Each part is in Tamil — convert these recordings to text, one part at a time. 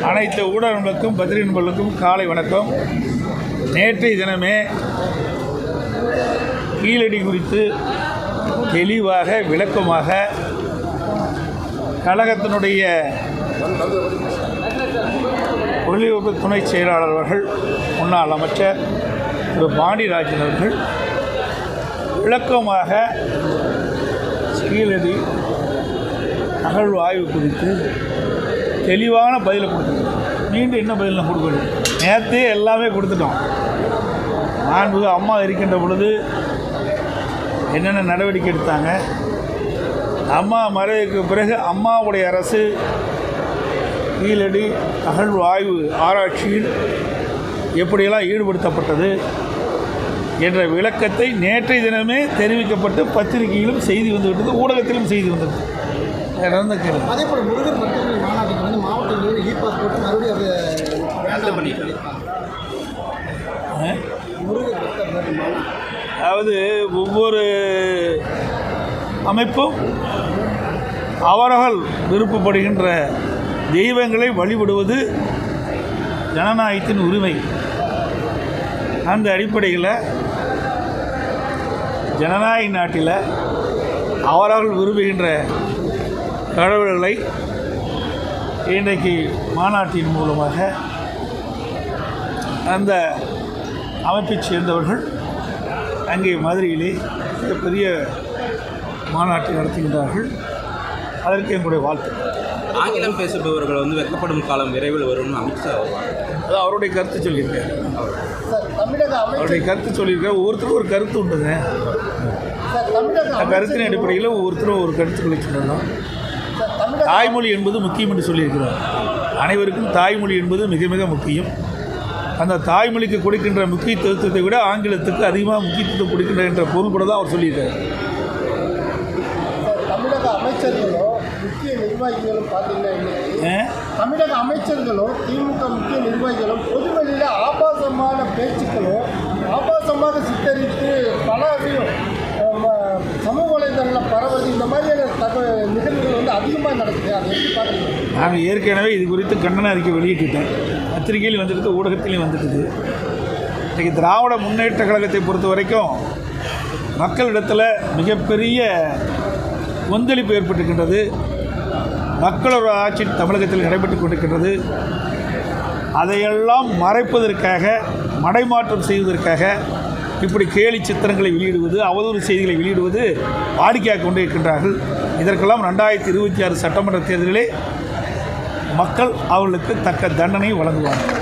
அனைத்து ஊடகங்களுக்கும் பத்திரிகை நண்பர்களுக்கும் காலை வணக்கம். நேற்றைய தினமே கீழடி குறித்து தெளிவாக விளக்கமாக கழகத்தினுடைய ஒலிபரப்பு துணை செயலாளர் அவர்கள், முன்னாள் அமைச்சர் திரு பாண்டியராஜன் அவர்கள் விளக்கமாக கீழடி அகழ்வு ஆய்வு குறித்து தெளிவான பதிலை கொடுத்துருக்கோம். மீண்டும் என்ன பதில் கொடுக்கணும்? நேற்றே எல்லாமே கொடுத்துட்டோம். மாண்புமிகு அம்மா இருக்கின்ற பொழுது என்னென்ன நடவடிக்கை எடுத்தாங்க, அம்மா மறைவுக்கு பிறகு அம்மாவுடைய அரசு கீழடி அகழ்வு ஆய்வு ஆராய்ச்சியில் எப்படியெல்லாம் ஈடுபடுத்தப்பட்டது என்ற விளக்கத்தை நேற்றைய தினமே தெரிவிக்கப்பட்டு பத்திரிகையிலும் செய்தி வந்துவிட்டது, ஊடகத்திலும் செய்தி வந்தது. அதே போல் முருகன் பக்தர்கள் மாநாட்டுக்கு வந்து மாவட்டங்களில் இ பாஸ் போட்டு மறுபடியும் அது முருகன் பக்தர்கள் மாநாடு. அதாவது ஒவ்வொரு அமைப்பும் அவர்கள் விருப்பப்படுகின்ற தெய்வங்களை வழிபடுவது ஜனநாயகத்தின் உரிமை. அந்த அடிப்படையில் ஜனநாயக நாட்டில் அவர்கள் விரும்புகின்ற கடவுள்களை இன்றைக்கு மாநாட்டின் மூலமாக அந்த அமைப்பைச் சேர்ந்தவர்கள் அங்கே மதுரையிலே மிகப்பெரிய மாநாட்டை நடத்துகின்றார்கள். அதற்கு எங்களுடைய வாழ்த்து. ஆங்கிலம் பேசுபவர்கள் வந்து வெட்கப்படும் காலம் விரைவில் வரும்னு அமித்ஷா வருவாங்க. அது அவருடைய கருத்து சொல்லியிருக்கார். அவருடைய கருத்து சொல்லியிருக்கார். ஒவ்வொருத்தரும் ஒரு கருத்து உண்டுங்க. கருத்தின் அடிப்படையில் ஒவ்வொருத்தரும் ஒரு கருத்துக்களை சொல்லலாம். தாய்மொழி என்பது முக்கியம் என்று சொல்லியிருக்கிறார். அனைவருக்கும் தாய்மொழி என்பது மிக மிக முக்கியம். அந்த தாய்மொழிக்கு கொடுக்கின்ற முக்கியத்துவத்தை விட ஆங்கிலத்துக்கு அதிகமாக முக்கியத்துவம் கொடுக்கின்ற என்ற பொருள்பட தான் அவர் சொல்லியிருக்கார். தமிழக அமைச்சர்களோ முக்கிய நிர்வாகிகளும் பார்த்தீங்கன்னா தமிழக அமைச்சர்களும் திமுக முக்கிய நிர்வாகிகளும் பொதுவெளியில் ஆபாசமான பேச்சுக்களும் ஆபாசமாக சித்தரித்து பலரையும் சமூக வலைதளங்களில் பரவது இந்த மாதிரியான நிகழ்வுகள் வந்து அதிகமாக நடக்குது. அதை எப்படி பார்க்குறீங்க? நாங்கள் ஏற்கனவே இது குறித்து கண்டன அறிக்கை வெளியிட்டுட்டேன். பத்திரிகையில் வந்துட்டு, ஊடகத்திலையும் வந்துட்டுது. இன்றைக்கி திராவிட முன்னேற்ற கழகத்தை பொறுத்த வரைக்கும் மக்களிடத்தில் மிகப்பெரிய கொந்தளிப்பு ஏற்பட்டிருக்கின்றது. மக்களோட ஆட்சி தமிழகத்தில் நடைபெற்று கொண்டிருக்கின்றது. அதையெல்லாம் மறைப்பதற்காக, மடைமாற்றம் செய்வதற்காக இப்படி கேலி சித்திரங்களை வெளியிடுவது, அவதூறு செய்திகளை வெளியிடுவது வாடிக்கையாக கொண்டு இருக்கின்றார்கள். இதற்கெல்லாம் 2026 சட்டமன்ற தேர்தலிலே மக்கள் அவர்களுக்கு தக்க தண்டனை வழங்குவார்கள்.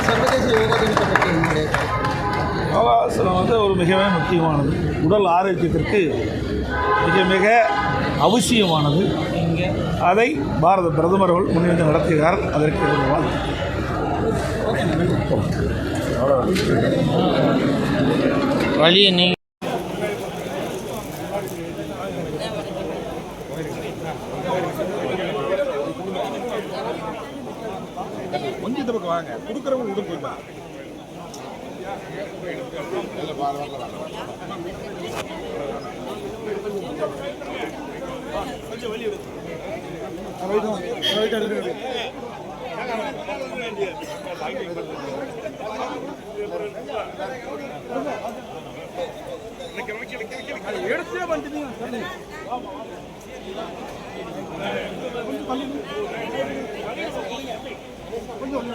யோகாசனம் வந்து ஒரு மிகவும் முக்கியமானது. உடல் ஆரோக்கியத்திற்கு மிக மிக அவசியமானது. அதை பாரத பிரதமர் அவர்கள் முன்னிருந்து நடத்துகிறார். அதற்கு வாழ்த்து. வழியை நீ கொஞ்சம் இந்த பக்கம் வாங்க, கொடுக்குறவங்க விட்டு போயிடா. கொஞ்சம் வெளியே எடுத்தே வந்துட்டீங்க. கொஞ்சம்